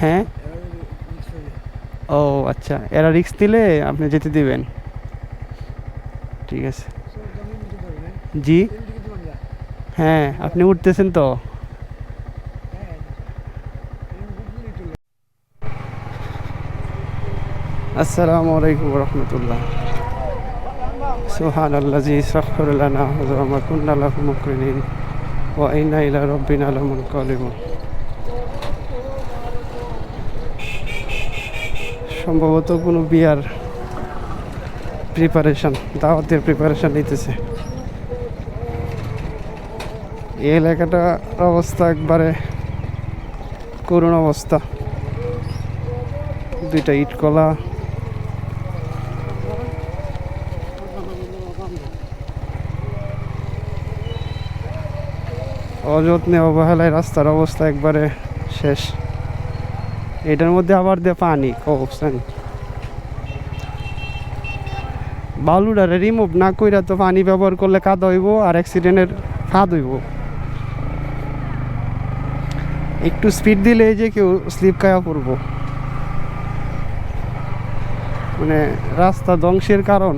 হ্যাঁ। ও আচ্ছা, এরা রিস্ক দিলে আপনি যেতে দিবেন? ঠিক আছে। জি। হ্যাঁ, আপনি উঠতেছেন তো। আসসালামু আলাইকুম রহমতুল্লাহ। সুবহানাল্লাযী সাখখারা লানা হাযা ওয়া মা কুন্না লাহু মুকরিনিন ওয়া ইন্না ইলা রাব্বিনা লামুনকালিবুন। সম্ভবত কোনো বিয়ার প্রিপারেশন, দাওয়াতের প্রিপারেশন নিতেছে। এই এলাকাটার অবস্থা একবারে করুণ অবস্থা। দুইটা ইটকলা, অযত্নে অবহেলায় রাস্তার অবস্থা একবারে শেষ। এটার মধ্যে আবার দিয়ে পানি অবস্থান, বালুটারে রিমুভ না কইরা তো পানি ব্যবহার করলে কাদা হইব আর অ্যাক্সিডেন্টের ফাঁদ হইব। একটু স্পিড দিলে যে কেউ স্লিপ খাওয়া পড়বো। মানে রাস্তা ধ্বংসের কারণ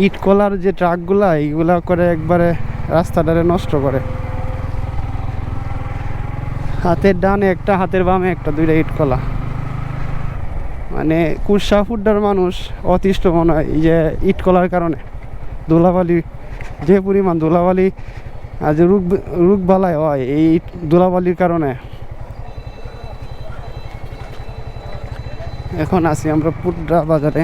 ইট কলার যে ট্রাকগুলা, এইগুলা করে একবারে রাস্তাটারে নষ্ট করে। হাতের ডানে একটা, হাতের বামে একটা, দুইটা ইট কলা। মানে কুরসাফুড্ডার মানুষ অতিষ্ঠ মনে হয় এই যে ইট কলার কারণে। ধুলাবালি, যে পরিমাণ ধুলাবালি আজ রোগ বালাই হয় এই ধুলাবালির কারণে। এখন আছি আমরা পুড্ডা বাজারে,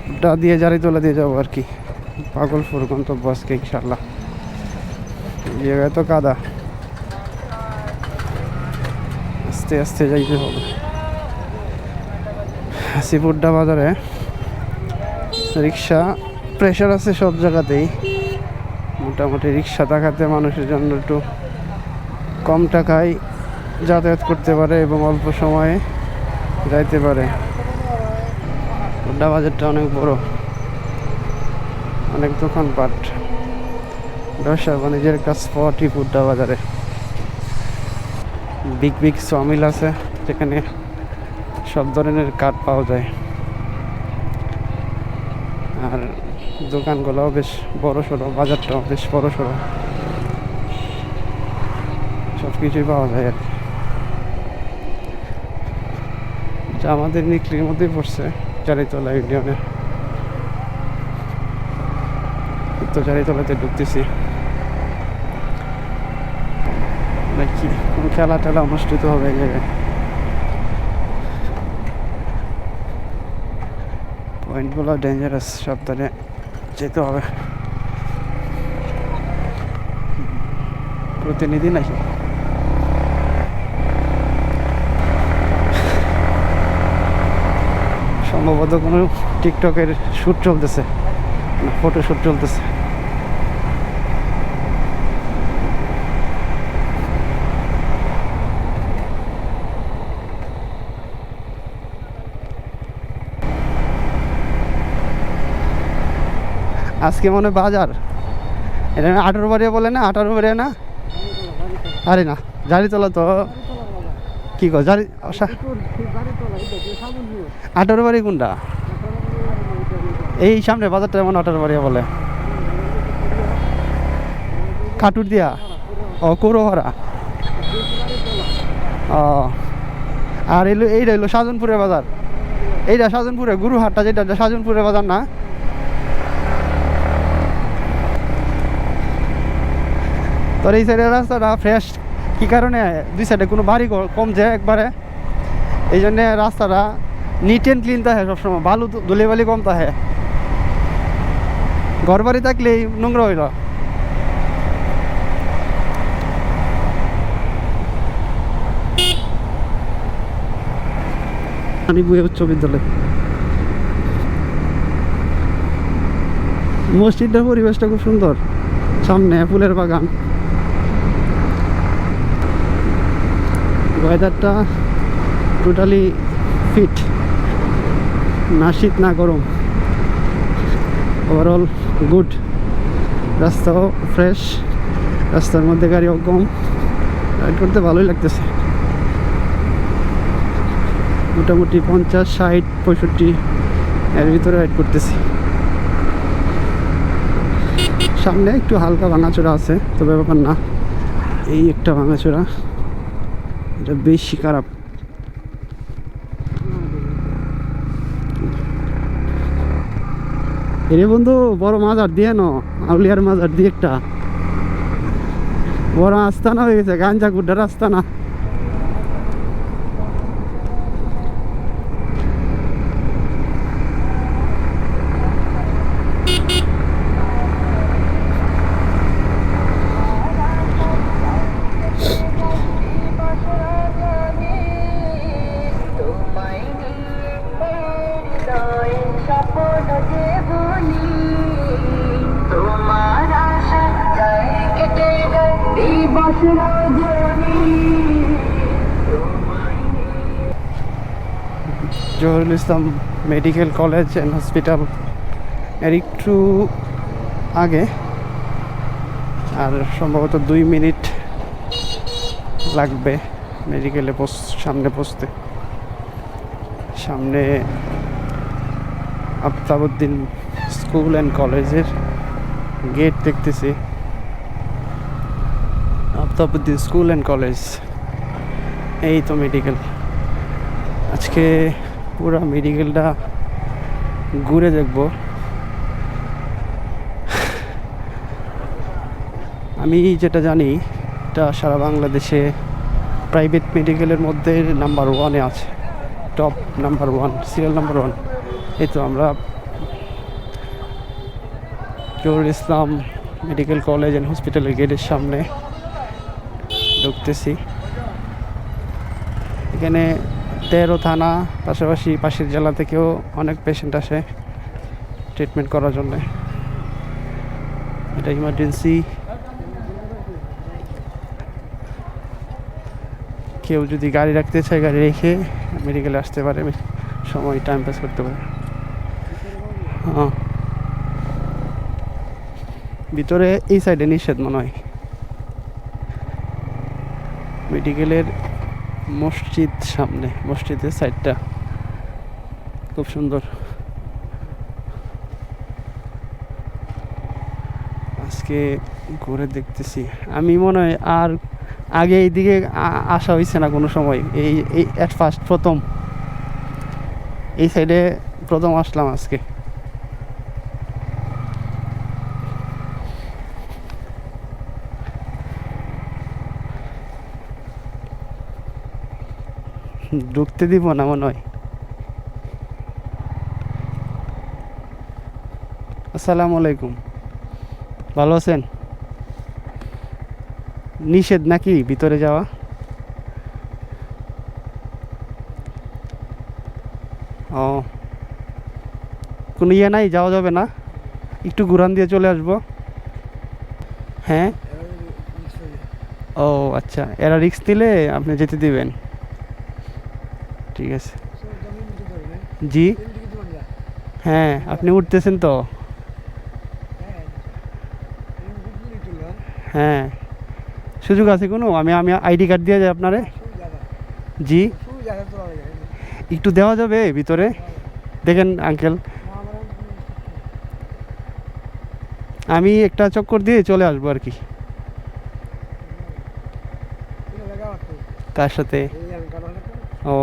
পুড্ডা দিয়ে জারিতলা দিয়ে যাবো আর কি, পাগলপুর গন্তব্য আজকে ইনশাল্লাহ। এই জায়গায় তো কাদা, আস্তে আস্তে যাইতে হবে। আছি পুড্ডা বাজারে, রিক্সা প্রেশার আছে সব জায়গাতেই। মোটামুটি রিক্সা দেখাতে মানুষের জন্য একটু কম টাকায় যাতায়াত করতে পারে এবং অল্প সময়ে যাইতে পারে। পুড্ডা বাজারটা অনেক বড়, অনেক দোকানপাট, ব্যবসা বাণিজ্যের কাজ স্পটই পুড্ডা বাজারে। বিগ বিগ সমিল আছে যেখানে সব ধরনের কাঠ পাওয়া যায়। আর দোকানগুলোও বেশ বড় সড়ো, বাজারটাও বেশ বড় সড়ো, সব কিছুই পাওয়া যায় আর কি। যা আমাদের নিকলির মধ্যেই পড়ছে, জারিতলা ইউনিয়নে। তো জারিতলাতে ঢুকতেছি, নাকি কোনো খেলা টেলা অনুষ্ঠিত হবে এই জায়গায়। পয়েন্টগুলো ডেঞ্জারাস, সাবধানে যেতে হবে। প্রতিনিধি নাকি সম্ভবত কোনো টিকটকের শ্যুট চলতেছে, ফটো শ্যুট চলতেছে। আজকে মনে বাজার, এটা 18 বাড়িয়া বলে না, 18 বাড়িয়া না? আরে না, জারিতলা তো কি কর জারি 18 বাড়ি কোনটা? এই সামনে বাজারটা মনে 18 বাড়িয়া বলে। কাটুর দিয়া, ও কৌরভাড়া। ও আর এলো এইটা হইলো সাজনপুরের বাজার। এইটা সাজনপুরে গুরুহাটটা, যেটা সাজনপুরের বাজার না? তোর এই সাইডের রাস্তাটা ফ্রেশ কি কারণে, দুই সাইডে কোনো বাড়ি কম যায় একবারে, এই জন্যে রাস্তাটা নিট অ্যান্ড ক্লিন থাকে সবসময়, বালু ধুলেবালি কম থাকে। ঘর বাড়ি থাকলেই নোংরা হইল। রানীপুরে উচ্চ বিদ্যালয়, মসজিদটার পরিবেশটা খুব সুন্দর, সামনে ফুলের বাগান। ওয়েদারটা টোটালি ফিট, না শীত না গরম, ওভারঅল গুড। রাস্তাও ফ্রেশ, রাস্তার মধ্যে গাড়িও কম, রাইড করতে ভালোই লাগতেছে। মোটামুটি 50, 60, 65 এর ভিতরে রাইড করতেছি। সামনে একটু হালকা ভাঙাচোরা আছে, তবে ব্যাপার না। এই একটা ভাঙাচোরা, এটা বেশি খারাপ। এরে বন্ধু, বড় মাজার দিয়ে ন, আউলিয়ার মাজার দিয়ে একটা বড় আস্তানা হয়ে গেছে, গাঞ্জা গুড্ডার আস্তানা। Zahurul Islam medical college and hospital এর একটু আগে, আর সম্ভবত 2 মিনিট লাগবে মেডিকেলে সামনে পৌঁছতে। সামনে আফতাবউদ্দিন স্কুল অ্যান্ড কলেজের গেট দেখতেছি। আফতাবউদ্দিন স্কুল অ্যান্ড কলেজ, এই তো মেডিকেল। আজকে পুরো মেডিকেলটা ঘুরে দেখব। আমি যেটা জানি, এটা সারা বাংলাদেশে প্রাইভেট মেডিকেলের মধ্যে নাম্বার 1-এ আছে, টপ নাম্বার 1, সিরিয়াল নাম্বার 1। এই তো আমরা Zahurul Islam medical college and হসপিটালের গেটের সামনে ঢুকতেছি। এখানে 13 থানা, পাশাপাশি পাশের জেলা থেকেও অনেক পেশেন্ট আসে ট্রিটমেন্ট করার জন্য। এটা ইমার্জেন্সি, কেউ যদি গাড়ি রাখতে চায় গাড়ি রেখে মেডিকেলে আসতে পারে, সময় টাইম পাস করতে পারে। হ্যাঁ, ভিতরে এই সাইডে নিষেধ মনে হয়। মেডিকেলের মসজিদ সামনে, মসজিদের সাইডটা খুব সুন্দর। আজকে ঘুরে দেখতেছি। আমি মনে হয় আর আগে এইদিকে আসা হয়েছে না কোনো সময়। এই অ্যাট ফার্স্ট প্রথম এই সাইডে প্রথম আসলাম আজকে। ঢুকতে দিব না মনে হয়। আসসালামু আলাইকুম, ভালো আছেন? নিষেধ নাকি ভিতরে যাওয়া? ও, কোনো ইয়ে নাই, যাওয়া যাবে না? একটু ঘুরান দিয়ে চলে আসবো। হ্যাঁ, ও আচ্ছা, এরা রিস্ক দিলে আপনি যেতে দিবেন? ঠিক আছে। জি, হ্যাঁ, আপনি উঠতেছেন তো? হ্যাঁ, সুযোগ আছে কোনো? আমি আইডি কার্ড দিয়ে যাই আপনারে। জি, একটু দেওয়া যাবে ভিতরে? দেখেন আঙ্কেল, আমি একটা চক্কর দিয়ে চলে আসবো আর কি। কার সাথে? ও,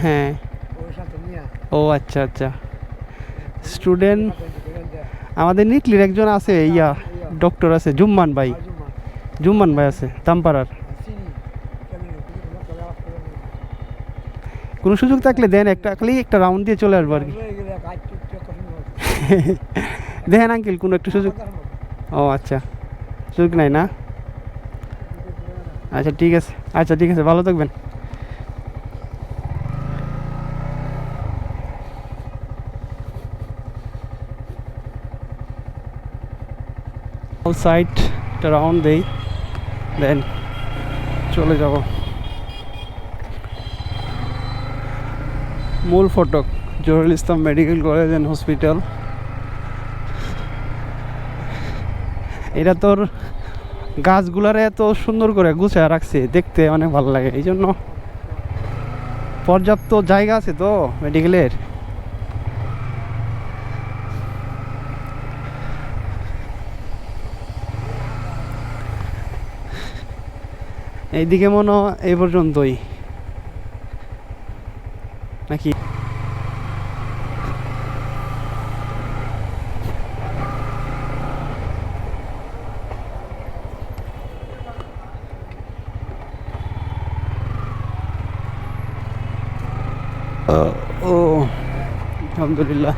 হ্যাঁ, ও আচ্ছা আচ্ছা। স্টুডেন্ট আমাদের নিকলির একজন আছে, ইয়া ডক্টর আছে, জুম্মান ভাই। জুম্মান ভাই আছে তামপাড়ার। কোনো সুযোগ থাকলে দেন, খালি একটা রাউন্ড দিয়ে চলে আসবো আর কি। দেখেন আঙ্কেল, কোনো একটা সুযোগ। ও আচ্ছা, সুযোগ নাই না? আচ্ছা ঠিক আছে, আচ্ছা ঠিক আছে, ভালো থাকবেন। সাইড একটা রাউন্ড দেই, দেন চলে যাব মূল ফটক, Zahurul Islam medical college and hospital. এটা তোর গাছগুলারে এত সুন্দর করে গুছায় রাখছে, দেখতে অনেক ভালো লাগে। এই জন্য পর্যাপ্ত জায়গা আছে তো মেডিকেলের। এইদিকে মনে হয় এই পর্যন্তই নাকি। ও আলহামদুলিল্লাহ,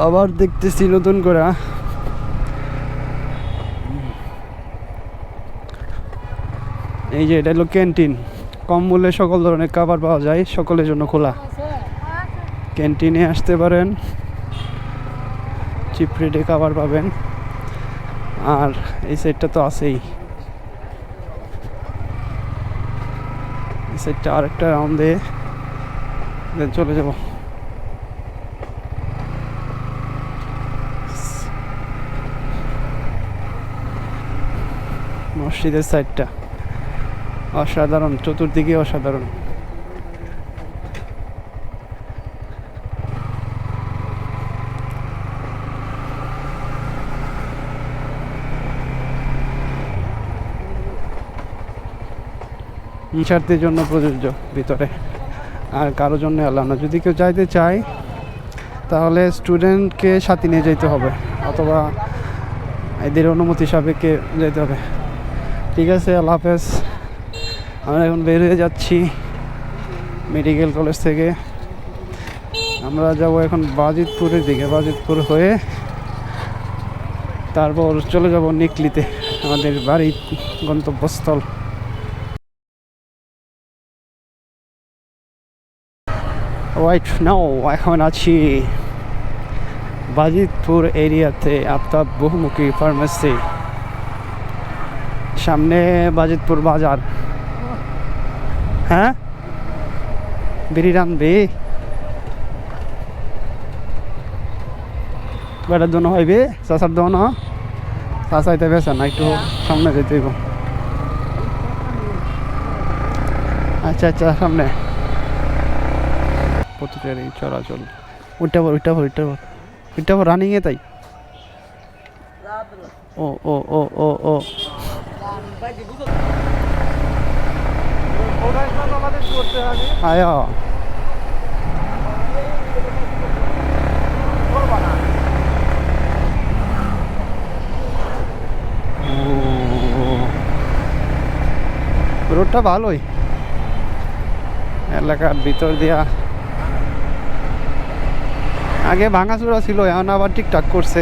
আবার দেখতেছি নতুন করে। এই যে এটা হলো ক্যান্টিন, কম মূল্যে সকল ধরনের খাবার পাওয়া যায়, সকলের জন্য খোলা। ক্যান্টিনে আসতে পারেন, চিপ রেটে খাবার পাবেন। আর এই সাইডটা তো আছেই, এই সাইডটা আরেকটা রাউন্ড দিয়ে দেন চলে যাব। মসজিদের সাইডটা অসাধারণ, চতুর্দিকে অসাধারণ। শিক্ষার্থীর জন্য প্রযোজ্য ভিতরে, আর কারোর জন্য এলাও না। যদি কেউ যাইতে চায় তাহলে স্টুডেন্টকে সাথে নিয়ে যেতে হবে, অথবা এদের অনুমতি সাপেক্ষে যেতে হবে। ঠিক আছে, আল্লাহ হাফেজ। আমরা এখন বের হয়ে যাচ্ছি মেডিকেল কলেজ থেকে। আমরা যাব এখন বাজিতপুরের দিকে, বাজিতপুর হয়ে তারপর চলে যাব নিকলিতে, আমাদের বাড়ির গন্তব্যস্থল। রাইট নাও এখন আছি বাজিতপুর এরিয়াতে, আফতাব বহুমুখী ফার্মেসি, সামনে বাজিতপুর বাজার। হ্যাঁ, বিড়ি রানবি বেটার দোনো হইবে, চাষার দোনো চাষাইতে বেছে না, একটু সামনে যেতে হইব। আচ্ছা আচ্ছা, সামনে পথচারী চলাচল। ওইটা পর ওইটা পর ওইটা পর ওইটা পর রানিংয়ে তাই। ও ও ও ও ও আয় রোডটা ভালোই, এলাকার ভিতর দিয়া। আগে ভাঙাচোরা ছিল, এখন আবার ঠিকঠাক করছে।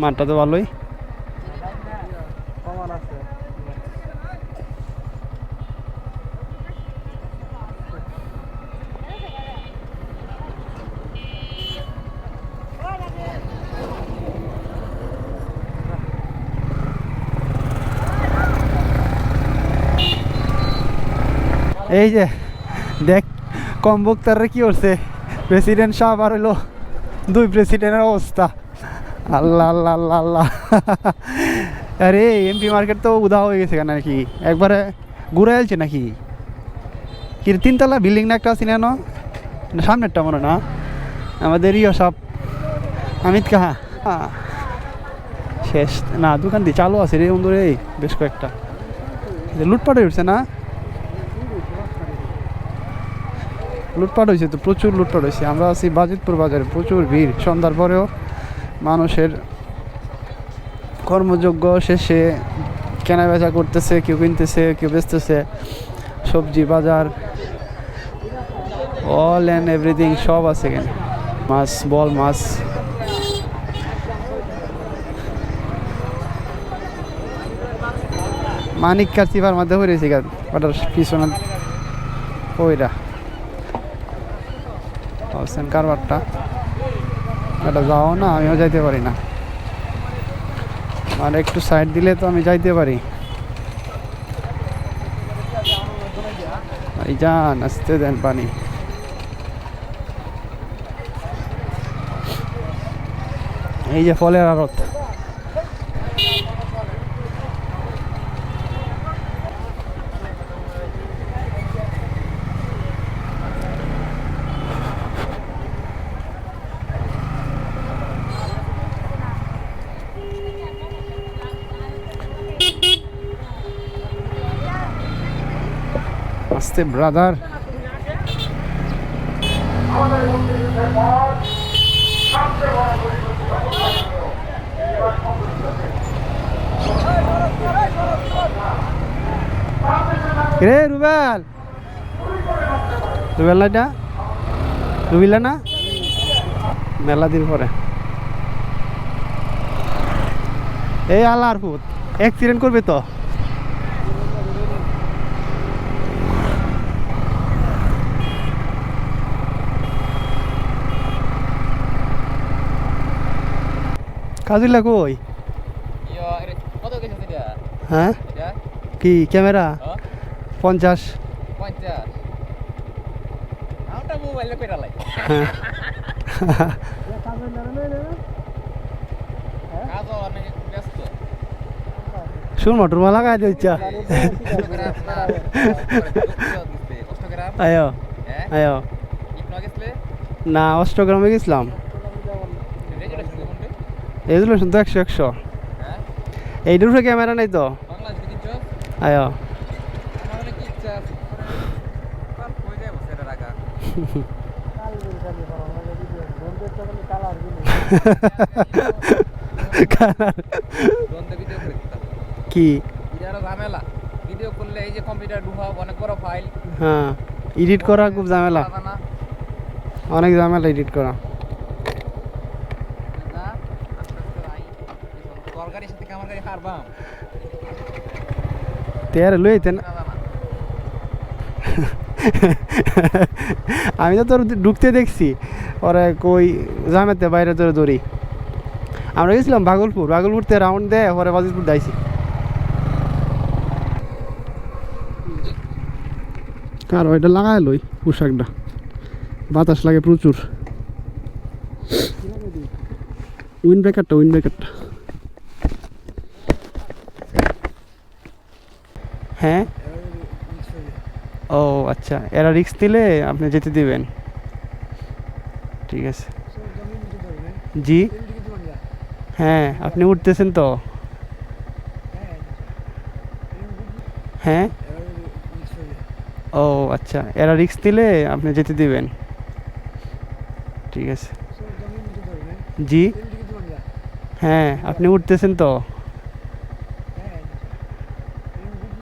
মানটা তো ভালোই। এই যে দেখ কম বক্তাররা কি করছে, প্রেসিডেন্ট সাহেব আর হইলো দুই প্রেসিডেন্টের অবস্থা। আল্লাহ আল্লাহ আল্লাহ আল্লাহ। আরে এমপি মার্কেট তো উদা হয়ে গেছে কেন নাকি, একবারে ঘুরে আসছে নাকি? কি তিনতলা বিল্ডিং না একটা আছে না, সামনেরটা মনে না আমাদের ইয়ে সব আমিত কাহা শেষ না, দোকান দিয়ে চালু আছে রে বন্ধুরে বেশ কয়েকটা। লুটপাট হয়ে উঠছে না, লুটপাট হয়েছে তো, প্রচুর লুটপাট হয়েছে। আমরা আছি বাজিতপুর বাজারে, প্রচুর ভিড়। সন্ধ্যার পরেও মানুষের কর্মযোগ্য শেষে কেনা বেচা করতেছে, কেউ কিনতেছে কেউ বেচতেছে। সবজি বাজার অল অ্যান্ড এভরিথিং সব আছে এখানে। মাছ, বল মাছ, মানিক কার্তিবার মধ্যে হয়েছে ওটার পিছনে ওইটা হোসেন কারবারটা এটা যাও না, আমিও যাইতে পারি না। আর একটু সাইড দিলে তো আমি যাইতে পারি। এই যান, আসতে দেন পানি। এই যে ফলের আড়ত। আস্তে ব্রাদার। রে রুবেল, রুবেল না এটা, রুবিলা না, মেলা দিন পরে। এই আল্লাহর ফুট অ্যাক্সিডেন্ট করবে তো। কাজুল্লা কই? হ্যাঁ কি ক্যামেরা 50। শুন মটরমা লাগাই দিচ্ছা। আয়ো আয়ো না, অষ্টগ্রামে গেছিলাম। রেজুলেশন তো 100 এইটার উপরে ক্যামেরা নেই তো। আয়ো কি ঝামেলা ভিডিও করলে, এই যে কম্পিউটার ঢুকাও অনেক বড় ফাইল। হ্যাঁ, এডিট করা খুব ঝামেলা, অনেক ঝামেলা এডিট করা। তরকারির সাথে আমার গাড়ি হারবাম তেয়ার লইতেন। আমি তো তোর ঢুকতে দেখছি, ওরা কই জামেতে বাইরে তোর দৌড়ি। আমরা গেছিলাম ভাগলপুর, ভাগলপুর থেকে রাউন্ড দেয় পরে বাজিতপুর দাইছি। কারো এটা লাগাই লই পোশাকটা, বাতাস লাগে প্রচুর। উইন্ড ব্রেকারটা, উইন্ড ব্রেকারটা। হ্যাঁ ও আচ্ছা, এরা রিস্ক দিলে আপনি যেতে দিবেন। ঠিক আছে জি। হ্যাঁ আপনি উঠতেছেন তো। হ্যাঁ ও আচ্ছা, এরা রিস্ক দিলে আপনি যেতে দিবেন। ঠিক আছে জি। হ্যাঁ আপনি উঠতেছেন তো।